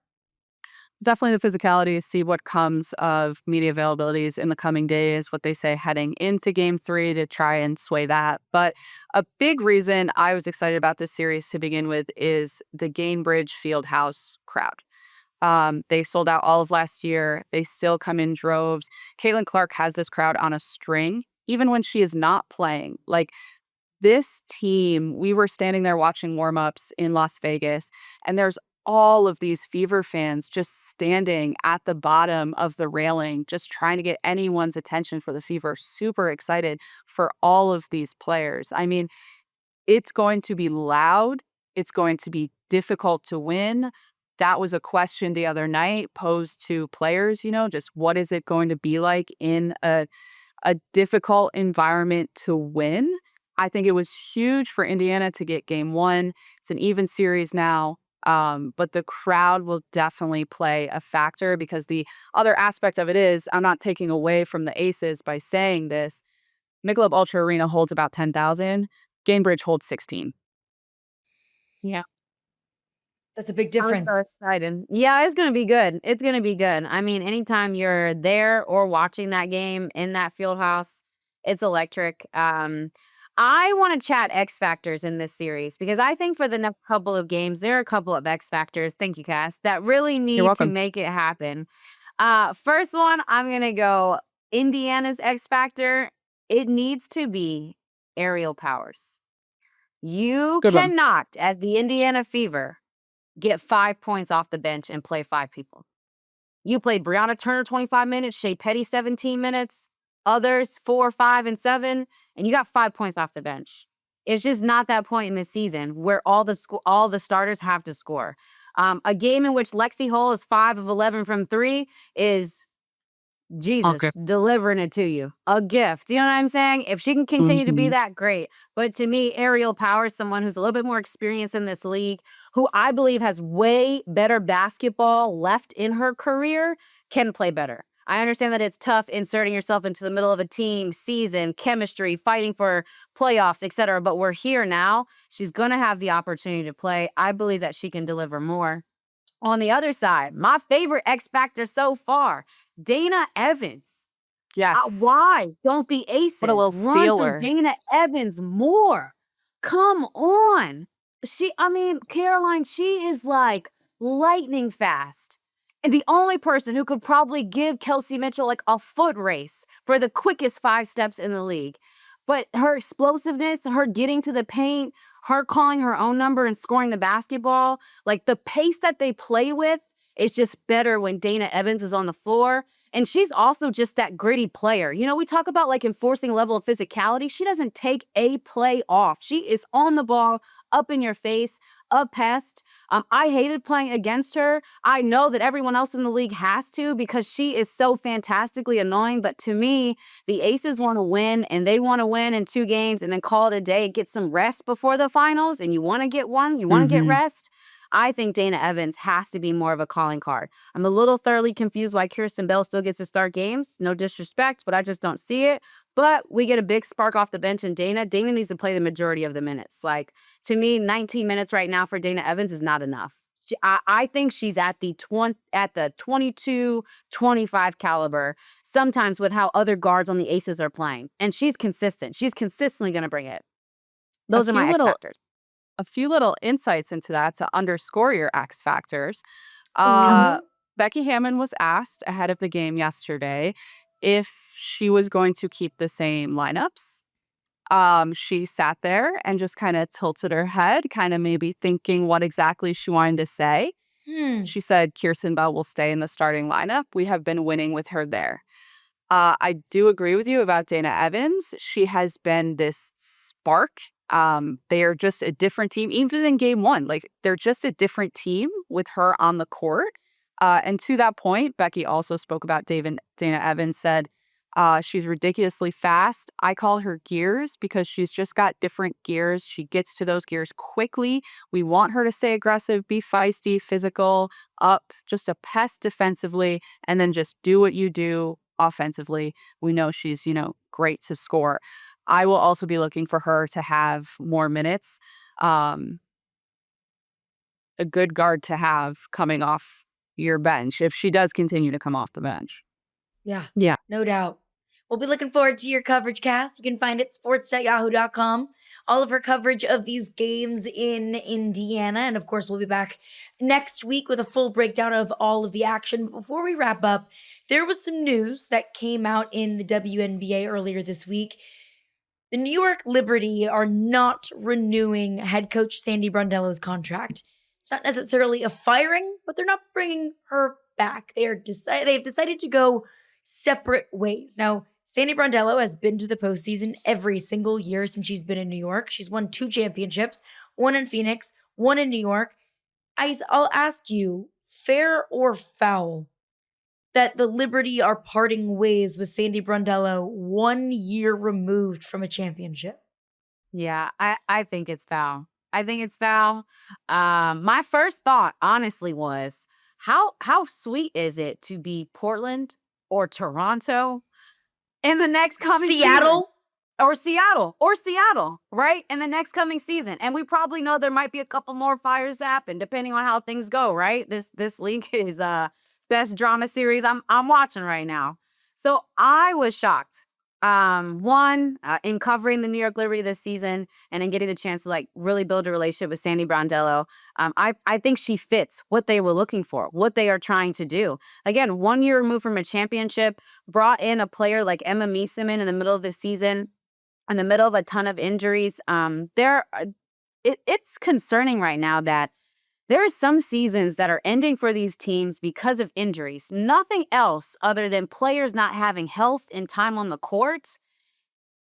Definitely the physicality, see what comes of media availabilities in the coming days, what they say heading into game 3 to try and sway that. But a big reason I was excited about this series to begin with is the Gainbridge Fieldhouse crowd. They sold out all of last year. They still come in droves. Caitlin Clark has this crowd on a string, even when she is not playing. Like this team, we were standing there watching warmups in Las Vegas, and there's all of these Fever fans just standing at the bottom of the railing, just trying to get anyone's attention for the Fever. Super excited for all of these players. I mean, it's going to be loud. It's going to be difficult to win. That was a question the other night posed to players, just what is it going to be like in a difficult environment to win. I think it was huge for Indiana to get game 1. It's an even series now. But the crowd will definitely play a factor because the other aspect of it is, I'm not taking away from the Aces by saying this, Michelob Ultra Arena holds about 10,000. Gainbridge holds 16. Yeah. That's a big I'm difference. so excited. Yeah, it's gonna be good. It's gonna be good. I mean, anytime you're there or watching that game in that field house, it's electric. I want to chat X factors in this series because I think for the next couple of games, there are a couple of X factors. Thank you, Cass, that really You're need to welcome. make it happen. First one, I'm gonna go Indiana's X factor. It needs to be aerial powers. You Good one. cannot, as the Indiana Fever, get 5 points off the bench and play 5 people. You played Brianna Turner 25 minutes, Shea Petty 17 minutes, others 4, 5, and 7, and you got 5 points off the bench. It's just not that point in the season where all the starters have to score. A game in which Lexi Hull is 5 of 11 from 3 is Jesus Okay. delivering it to you. A gift. You know what I'm saying? If she can continue to be that, great. But to me, Ariel Power, someone who's a little bit more experienced in this league, who I believe has way better basketball left in her career, can play better. I understand that it's tough inserting yourself into the middle of a team, season, chemistry, fighting for playoffs, etc. But we're here now. She's going to have the opportunity to play. I believe that she can deliver more. On the other side, my favorite X Factor so far, Dana Evans. Yes. Why don't the Aces What a little run stealer. through Dana Evans more? Come on. Caroline, she is like lightning fast. And the only person who could probably give Kelsey Mitchell like a foot race for the quickest 5 steps in the league. But her explosiveness, her getting to the paint, her calling her own number and scoring the basketball, like the pace that they play with is just better when Dana Evans is on the floor. And she's also just that gritty player. You know, we talk about like enforcing a level of physicality. She doesn't take a play off. She is on the ball, up in your face, up past. I hated playing against her. I know that everyone else in the league has to because she is so fantastically annoying. But to me, the Aces want to win, and they want to win in 2 games and then call it a day and get some rest before the finals. And you want to get one, you want to get rest. I think Dana Evans has to be more of a calling card. I'm a little thoroughly confused why Kirsten Bell still gets to start games. No disrespect, but I just don't see it. But we get a big spark off the bench, and Dana needs to play the majority of the minutes. Like, to me, 19 minutes right now for Dana Evans is not enough. I think she's at the 22, 25 caliber, sometimes with how other guards on the Aces are playing. And she's consistent. She's consistently going to bring it. Those are my X factors. A few little insights into that to underscore your X factors. Becky Hammon was asked ahead of the game yesterday if she was going to keep the same lineups. She sat there and just kind of tilted her head, kind of maybe thinking what exactly she wanted to say. She said Kirsten Bell will stay in the starting lineup. We have been winning with her there. I do agree with you about Dana Evans. She has been this spark. They are just a different team, even in game 1. Like, they're just a different team with her on the court. And to that point, Becky also spoke about Dana Evans, said she's ridiculously fast. I call her gears because she's just got different gears. She gets to those gears quickly. We want her to stay aggressive, be feisty, physical, up, just a pest defensively, and then just do what you do offensively. We know she's, great to score. I will also be looking for her to have more minutes. A good guard to have coming off your bench if she does continue to come off the bench. Yeah. No doubt. We'll be looking forward to your coverage cast. You can find it sports.yahoo.com. All of her coverage of these games in Indiana. And of course, we'll be back next week with a full breakdown of all of the action. But before we wrap up, there was some news that came out in the WNBA earlier this week. The New York Liberty are not renewing head coach Sandy Brondello's contract. It's not necessarily a firing, but they're not bringing her back. They've decided to go separate ways. Now, Sandy Brondello has been to the postseason every single year since she's been in New York. She's won 2 championships, one in Phoenix, one in New York. I'll ask you, fair or foul, that the Liberty are parting ways with Sandy Brondello 1 year removed from a championship? Yeah, I think it's foul. I think it's foul. My first thought, honestly, was how sweet is it to be Portland or Toronto in the next coming Seattle? Seattle, right? In the next coming season. And we probably know there might be a couple more fires happen depending on how things go, right? This league is best drama series I'm watching right now. So I was shocked. In covering the New York Liberty this season and in getting the chance to really build a relationship with Sandy Brondello. I think she fits what they were looking for, what they are trying to do. Again, 1 year removed from a championship, brought in a player like Emma Meeseman in the middle of the season, in the middle of a ton of injuries. It's concerning right now that there are some seasons that are ending for these teams because of injuries. Nothing else other than players not having health and time on the court.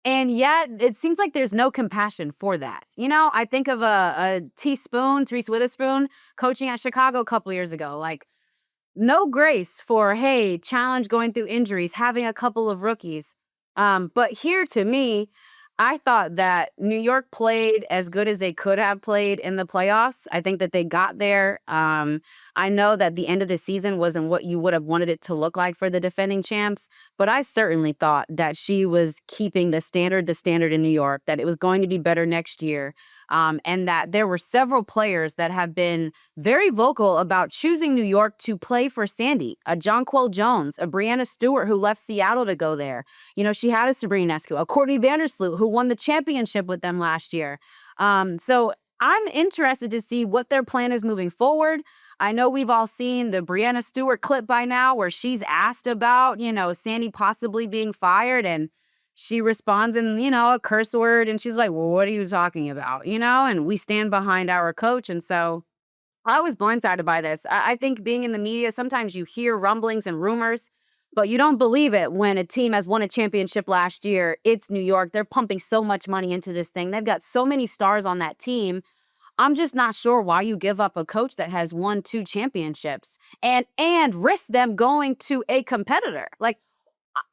And yet, it seems like there's no compassion for that. I think of a Therese Witherspoon, coaching at Chicago a couple years ago. No grace for, hey, challenge going through injuries, having a couple of rookies. But here, to me, I thought that New York played as good as they could have played in the playoffs. I think that they got there. I know that the end of the season wasn't what you would have wanted it to look like for the defending champs, but I certainly thought that she was keeping the standard in New York, that it was going to be better next year. And that there were several players that have been very vocal about choosing New York to play for Sandy. A Jonquel Jones, a Brianna Stewart who left Seattle to go there. She had a Sabrina Escu, a Courtney Vandersloot who won the championship with them last year. So I'm interested to see what their plan is moving forward. I know we've all seen the Brianna Stewart clip by now where she's asked about, Sandy possibly being fired, and she responds in, a curse word, and she's like, well, what are you talking about? And we stand behind our coach. And so I was blindsided by this. I think being in the media, sometimes you hear rumblings and rumors, but you don't believe it when a team has won a championship last year. It's New York. They're pumping so much money into this thing. They've got so many stars on that team. I'm just not sure why you give up a coach that has won 2 championships and risk them going to a competitor. Like,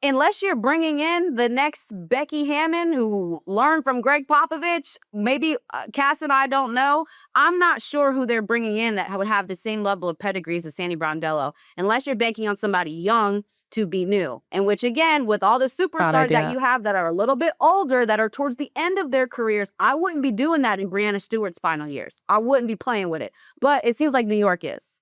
unless you're bringing in the next Becky Hammon who learned from Greg Popovich, maybe Cass and I don't know. I'm not sure who they're bringing in that would have the same level of pedigrees as Sandy Brondello, unless you're banking on somebody young to be new. And which, again, with all the superstars that you have that are a little bit older, that are towards the end of their careers, I wouldn't be doing that in Breanna Stewart's final years. I wouldn't be playing with it. But it seems like New York is.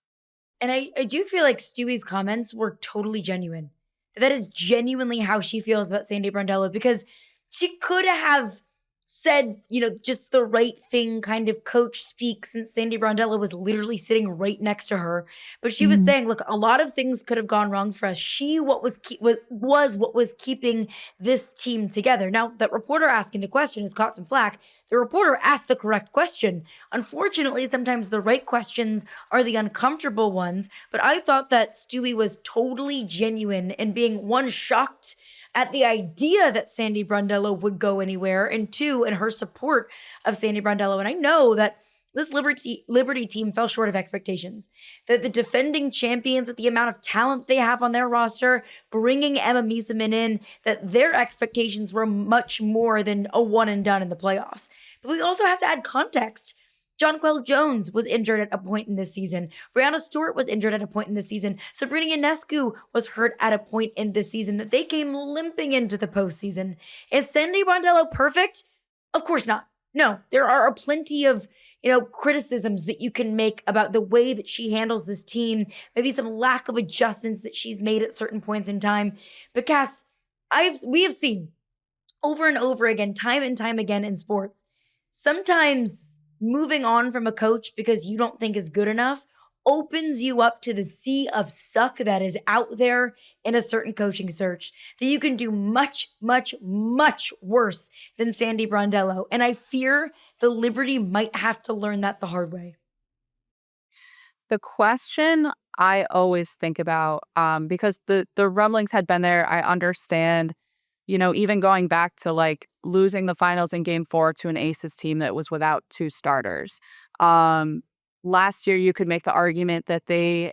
And I do feel like Stewie's comments were totally genuine. That is genuinely how she feels about Sandy Brondello, because she could have said, just the right thing, kind of coach speak, since Sandy Brondello was literally sitting right next to her. But she was saying, look, a lot of things could have gone wrong for us. What was keeping this team together. Now, that reporter asking the question has caught some flack. The reporter asked the correct question. Unfortunately, sometimes the right questions are the uncomfortable ones, but I thought that Stewie was totally genuine in being, one, shocked at the idea that Sandy Brondello would go anywhere, and 2, in her support of Sandy Brondello. And I know that this Liberty team fell short of expectations. That the defending champions, with the amount of talent they have on their roster, bringing Emma Meeseman in, that their expectations were much more than a one and done in the playoffs. But we also have to add context. Jonquel Jones was injured at a point in this season. Breanna Stewart was injured at a point in this season. Sabrina Ionescu was hurt at a point in this season that they came limping into the postseason. Is Sandy Brondello perfect? Of course not. No, there are plenty of criticisms that you can make about the way that she handles this team, maybe some lack of adjustments that she's made at certain points in time. But Cass, we have seen over and over again, time and time again in sports, sometimes moving on from a coach because you don't think is good enough opens you up to the sea of suck that is out there in a certain coaching search, that you can do much, much, much worse than Sandy Brondello. And I fear the Liberty might have to learn that the hard way. The question I always think about, because the rumblings had been there, I understand, even going back to like losing the finals in Game 4 to an Aces team that was without 2 starters. Last year, you could make the argument that they,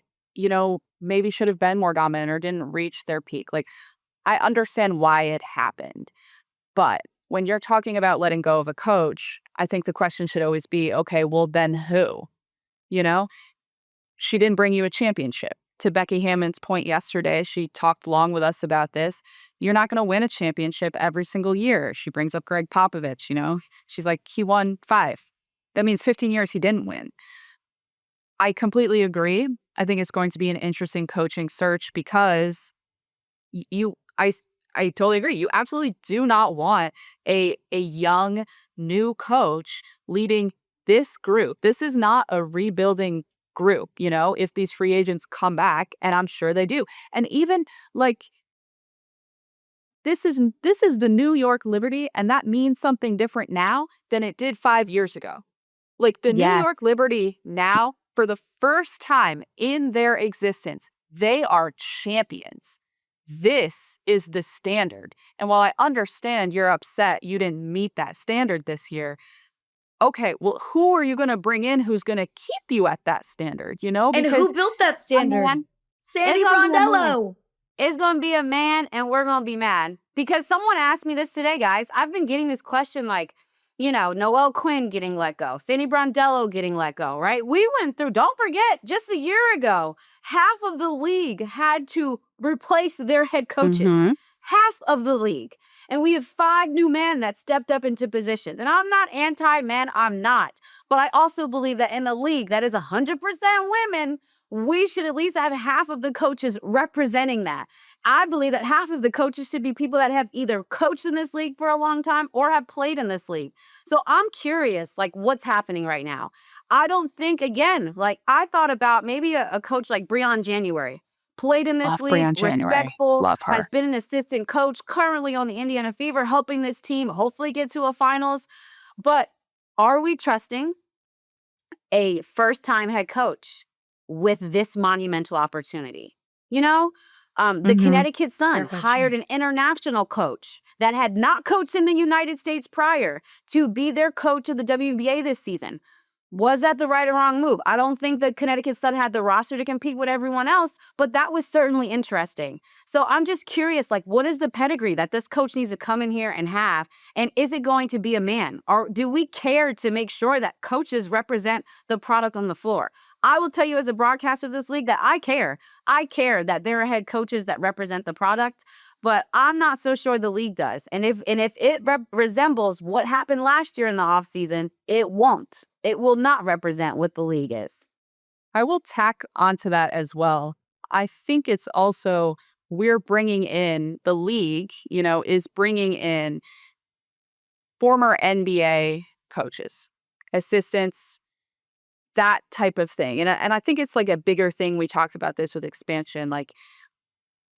maybe should have been more dominant or didn't reach their peak. Like, I understand why it happened. But when you're talking about letting go of a coach, I think the question should always be, okay, well, then who? She didn't bring you a championship. To Becky Hammon's point yesterday, she talked long with us about this. You're not going to win a championship every single year. She brings up Greg Popovich, She's like, he won 5. That means 15 years he didn't win. I completely agree. I think it's going to be an interesting coaching search because I totally agree. You absolutely do not want a young, new coach leading this group. This is not a rebuilding group, if these free agents come back, and I'm sure they do. And even like, this is the New York Liberty, and that means something different now than it did 5 years ago. Like, the New York Liberty now, for the first time in their existence, they are champions. This is the standard. And while I understand you're upset you didn't meet that standard this year, okay, well, who are you going to bring in who's going to keep you at that standard, And who built that standard? Sandy Brondello. It's going to be a man, and we're going to be mad. Because someone asked me this today, guys. I've been getting this question like, Noelle Quinn getting let go, Sandy Brondello getting let go, right? We went through, don't forget, just a year ago, half of the league had to replace their head coaches. Half of the league. And we have 5 new men that stepped up into positions. And I'm not anti-men, I'm not. But I also believe that in a league that is 100% women, we should at least have half of the coaches representing that. I believe that half of the coaches should be people that have either coached in this league for a long time or have played in this league. So I'm curious, like, what's happening right now? I don't think, again, like, I thought about maybe a coach like Breon January. played in this Love league, Brianne January. respectful, Love her. has been an assistant coach, currently on the Indiana Fever, helping this team hopefully get to a finals. But are we trusting a first-time head coach with this monumental opportunity? You know, the Connecticut Sun hired an international coach that had not coached in the United States prior to be their coach of the WNBA this season. Was that the right or wrong move? I don't think the Connecticut Sun had the roster to compete with everyone else, but that was certainly interesting. So I'm just curious, like, what is the pedigree that this coach needs to come in here and have? And is it going to be a man? Or do we care to make sure that coaches represent the product on the floor? I will tell you as a broadcaster of this league that I care. I care that there are head coaches that represent the product, but I'm not so sure the league does. And if it resembles what happened last year in the offseason, it won't. It will not represent what the league is. I will tack onto that as well. I think it's also we're bringing in the league, is bringing in former NBA coaches, assistants, that type of thing. And I think it's like a bigger thing. We talked about this with expansion. Like,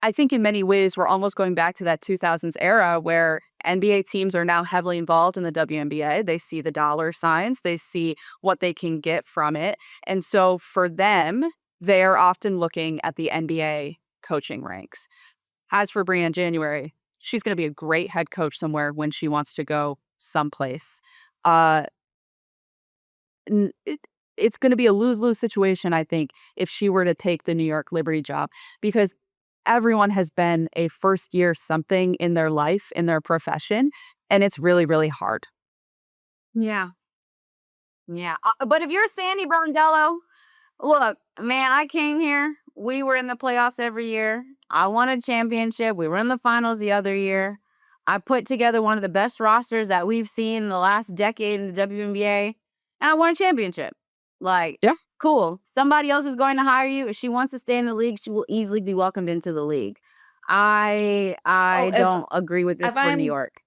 I think in many ways, we're almost going back to that 2000s era where NBA teams are now heavily involved in the WNBA. They see the dollar signs. They see what they can get from it. And so for them, they're often looking at the NBA coaching ranks. As for Brianne January, she's going to be a great head coach somewhere when she wants to go someplace. It's going to be a lose-lose situation, I think, if she were to take the New York Liberty job, because everyone has been a first-year something in their life, in their profession, and it's really, really hard. Yeah. Yeah. But if you're Sandy Brondello, look, man, I came here. We were in the playoffs every year. I won a championship. We were in the finals the other year. I put together one of the best rosters that we've seen in the last decade in the WNBA, and I won a championship. Like, yeah, cool. Somebody else is going to hire you. If she wants to stay in the league, she will easily be welcomed into the league. I don't agree with this for New York.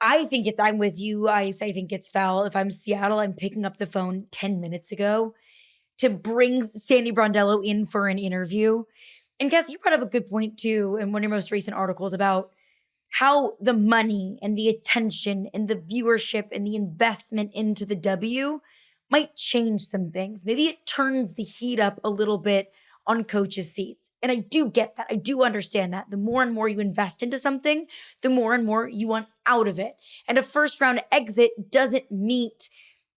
I think I'm with you. I think it's foul. If I'm Seattle, I'm picking up the phone 10 minutes ago to bring Sandy Brondello in for an interview. And Cass, you brought up a good point too in one of your most recent articles about how the money and the attention and the viewership and the investment into the W might change some things. Maybe it turns the heat up a little bit on coaches' seats. And I do get that. I do understand that. The more and more you invest into something, the more and more you want out of it. And a first round exit doesn't meet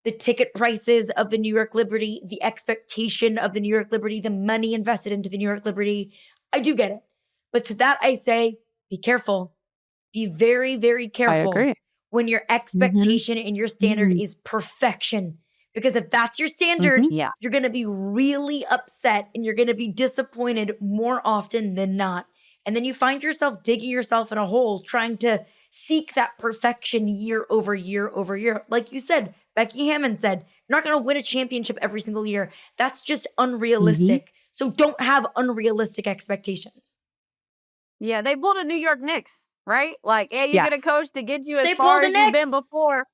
the ticket prices of the New York Liberty, the expectation of the New York Liberty, the money invested into the New York Liberty. I do get it. But to that I say, be careful. Be very, very careful. I agree. When your expectation and your standard is perfection. Because if that's your standard, you're going to be really upset and you're going to be disappointed more often than not. And then you find yourself digging yourself in a hole trying to seek that perfection year over year over year. Like you said, Becky Hammon said, you're not going to win a championship every single year. That's just unrealistic. So don't have unrealistic expectations. Yeah, they pulled a New York Knicks, right? Like, hey, you get a coach to get you as far as you've been before.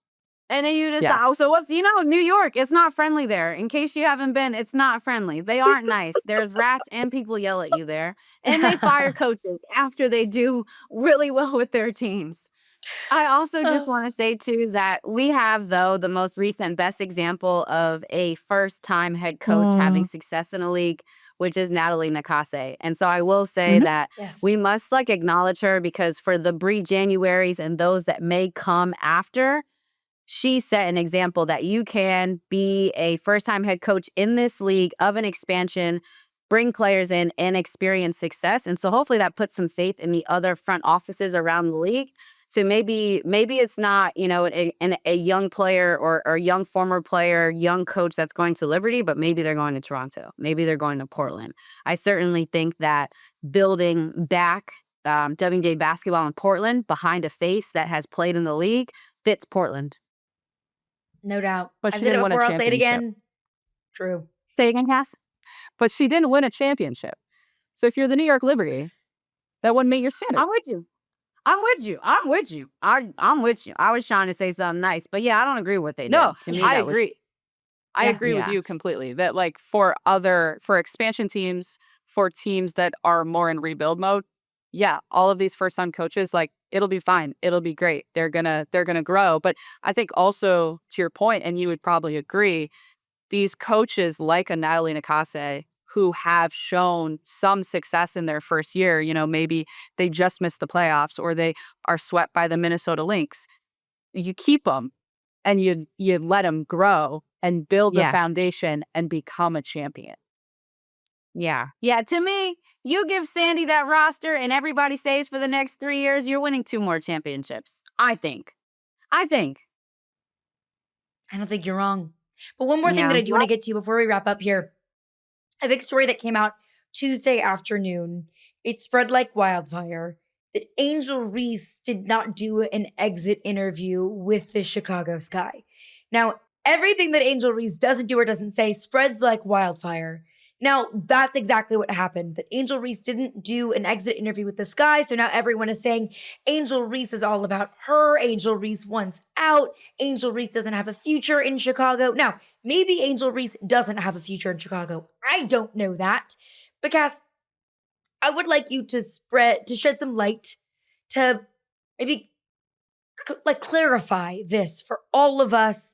And then you decide, so what's, New York, it's not friendly there. In case you haven't been, it's not friendly. They aren't nice. There's rats and people yell at you there. And they fire coaches after they do really well with their teams. I also just want to say, too, that we have, though, the most recent best example of a first-time head coach having success in a league, which is Natalie Nakase. And so I will say that we must, acknowledge her because for the Brie Januaries and those that may come after, she set an example that you can be a first-time head coach in this league of an expansion, bring players in, and experience success. And so hopefully that puts some faith in the other front offices around the league. So maybe it's not, a young player or a young former player, young coach that's going to Liberty, but maybe they're going to Toronto. Maybe they're going to Portland. I certainly think that building back WNBA basketball in Portland behind a face that has played in the league fits Portland. No doubt. But I said it before, I'll say it again. True. Say it again, Cass. But she didn't win a championship. So if you're the New York Liberty, that wouldn't meet your standard. I'm with you. I'm with you. I was trying to say something nice, but yeah, I don't agree with what they did. No, to me, I agree. I agree with you completely. That for expansion teams, for teams that are more in rebuild mode, yeah, all of these first-time coaches, like, it'll be fine. It'll be great. They're gonna grow. But I think also, to your point, and you would probably agree, these coaches like a Natalie Nakase who have shown some success in their first year, maybe they just missed the playoffs or they are swept by the Minnesota Lynx. You keep them and you let them grow and build the foundation and become a champion. Yeah. Yeah, to me, you give Sandy that roster and everybody stays for the next 3 years, you're winning 2 more championships. I think. I don't think you're wrong. But one more thing Yeah. that I do want to get to before we wrap up here. A big story that came out Tuesday afternoon. It spread like wildfire that Angel Reese did not do an exit interview with the Chicago Sky. Now, everything that Angel Reese doesn't do or doesn't say spreads like wildfire. Now, that's exactly what happened, that Angel Reese didn't do an exit interview with the Sky, so now everyone is saying Angel Reese is all about her, Angel Reese wants out, Angel Reese doesn't have a future in Chicago. Now, maybe Angel Reese doesn't have a future in Chicago. I don't know that. But Cass, I would like you to shed some light to maybe clarify this for all of us,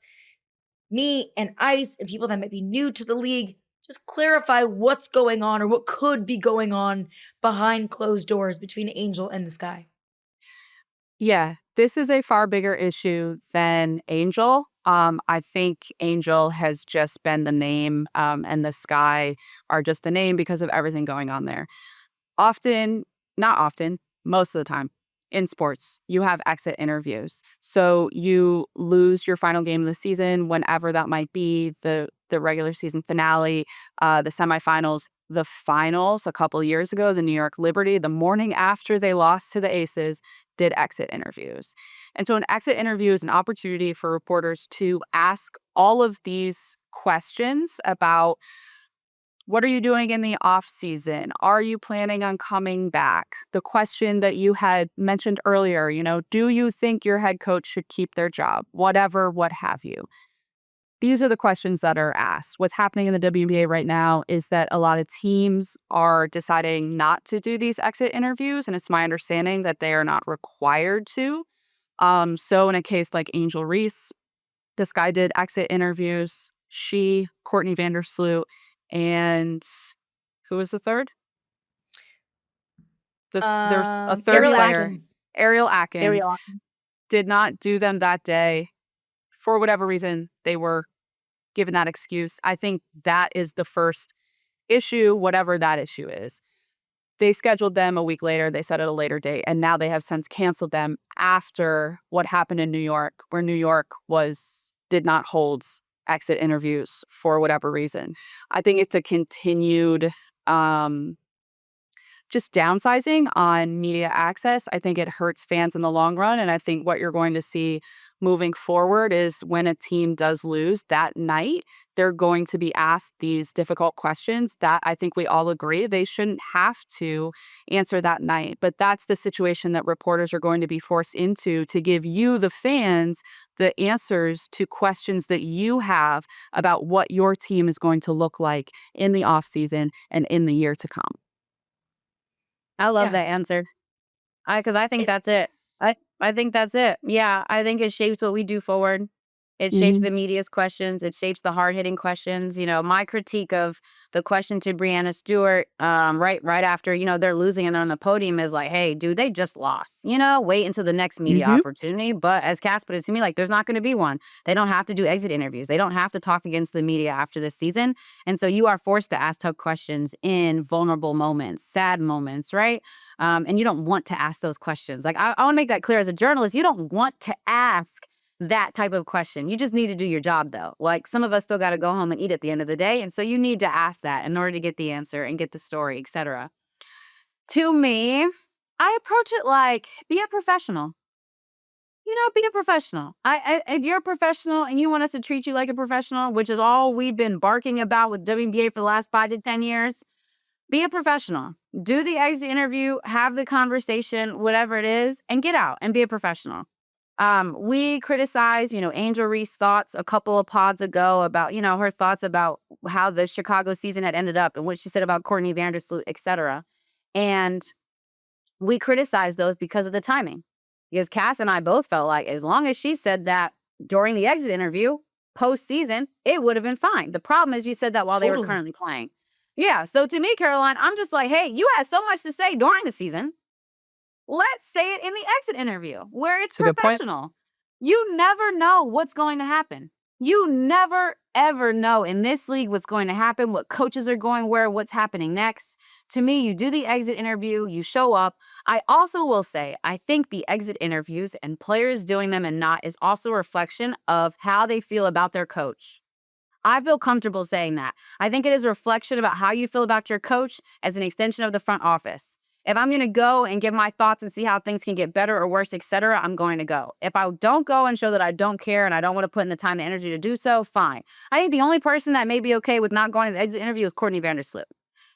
me and Ice and people that might be new to the league. Just clarify what's going on or what could be going on behind closed doors between Angel and the Sky. Yeah, this is a far bigger issue than Angel. I think Angel has just been the name, and the Sky are just the name because of everything going on there. Not often, most of the time, in sports, you have exit interviews. So you lose your final game of the season, whenever that might be, the regular season finale, the semifinals, the finals a couple years ago, the New York Liberty, the morning after they lost to the Aces, did exit interviews. And so an exit interview is an opportunity for reporters to ask all of these questions about, what are you doing in the off season? Are you planning on coming back? The question that you had mentioned earlier, do you think your head coach should keep their job? Whatever, what have you. These are the questions that are asked. What's happening in the WNBA right now is that a lot of teams are deciding not to do these exit interviews, and it's my understanding that they are not required to. So in a case like Angel Reese, this guy did exit interviews. She, Courtney Vandersloot, and who was the third? There's a third Ariel player, Atkins. Ariel Atkins, did not do them that day. For whatever reason, they were given that excuse. I think that is the first issue, whatever that issue is. They scheduled them a week later. They said at a later date, and now they have since canceled them after what happened in New York, where New York did not hold exit interviews for whatever reason. I think it's a continued just downsizing on media access. I think it hurts fans in the long run. And I think what you're going to see moving forward is when a team does lose that night, they're going to be asked these difficult questions that I think we all agree they shouldn't have to answer that night. But that's the situation that reporters are going to be forced into, to give you, the fans, the answers to questions that you have about what your team is going to look like in the offseason and in the year to come. I love that answer. Because I think that's it. I think that's it. Yeah, I think it shapes what we do forward. It shapes the media's questions. It shapes the hard-hitting questions. My critique of the question to Breanna Stewart right after, they're losing and they're on the podium is like, hey, dude, they just lost. Wait until the next media opportunity. But as Cass put it to me, there's not going to be one. They don't have to do exit interviews. They don't have to talk against the media after this season. And so you are forced to ask tough questions in vulnerable moments, sad moments, right? And you don't want to ask those questions. I want to make that clear as a journalist. You don't want to ask that type of question. You just need to do your job, though. Some of us still got to go home and eat at the end of the day. And so you need to ask that in order to get the answer and get the story, etc. To me, I approach it like, be a professional. Be a professional. If you're a professional and you want us to treat you like a professional, which is all we've been barking about with WNBA for the last 5 to 10 years, be a professional. Do the exit interview, have the conversation, whatever it is, and get out and be a professional. We criticized, Angel Reese's thoughts a couple of pods ago about, her thoughts about how the Chicago season had ended up and what she said about Courtney Vandersloot, etc. And we criticized those because of the timing. Because Cass and I both felt like as long as she said that during the exit interview, postseason, it would have been fine. The problem is you said that while they were currently playing. Yeah, so to me, Caroline, I'm just like, hey, you had so much to say during the season. Let's say it in the exit interview where it's professional. You never know what's going to happen. You never, ever know in this league what's going to happen, what coaches are going where, what's happening next. To me, you do the exit interview, you show up. I also will say, I think the exit interviews and players doing them and not is also a reflection of how they feel about their coach. I feel comfortable saying that. I think it is a reflection about how you feel about your coach as an extension of the front office. If I'm going to go and give my thoughts and see how things can get better or worse, etc., I'm going to go. If I don't go and show that I don't care and I don't want to put in the time and energy to do so, fine. I think the only person that may be okay with not going to the exit interview is Courtney Vandersloot.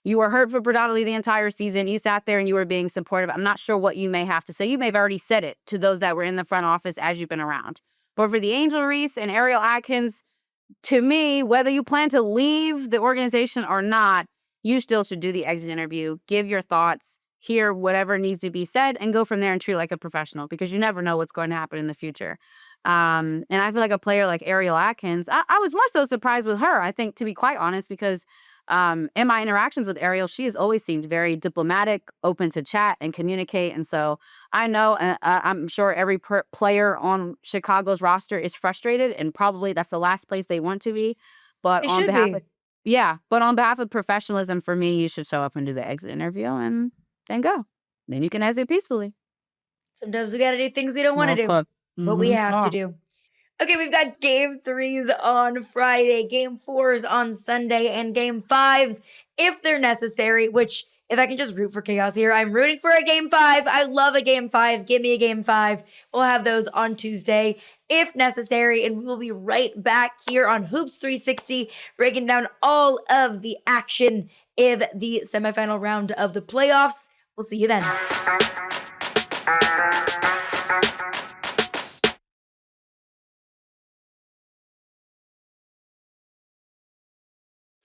You were hurt for predominantly the entire season. You sat there and you were being supportive. I'm not sure what you may have to say. You may have already said it to those that were in the front office as you've been around. But for the Angel Reese and Ariel Atkins, to me, whether you plan to leave the organization or not, you still should do the exit interview, give your thoughts, hear whatever needs to be said, and go from there and treat it like a professional because you never know what's going to happen in the future. And I feel like a player like Ariel Atkins, I was more so surprised with her, I think, to be quite honest, because in my interactions with Ariel, she has always seemed very diplomatic, open to chat and communicate. And so I know, I'm sure every player on Chicago's roster is frustrated, and probably that's the last place they want to be. But It on should behalf be. of, yeah, but on behalf of professionalism, for me, you should show up and do the exit interview and then go. Then you can exit peacefully. Sometimes we got to do things we don't want to do, but we Mhm. have to do. Okay, we've got game 3s on Friday, game 4s on Sunday, and game 5s if they're necessary, which if I can just root for chaos here, I'm rooting for a game 5. I love a game 5. Give me a game 5. We'll have those on Tuesday if necessary, and we will be right back here on Hoops 360, breaking down all of the action of the semifinal round of the playoffs. We'll see you then.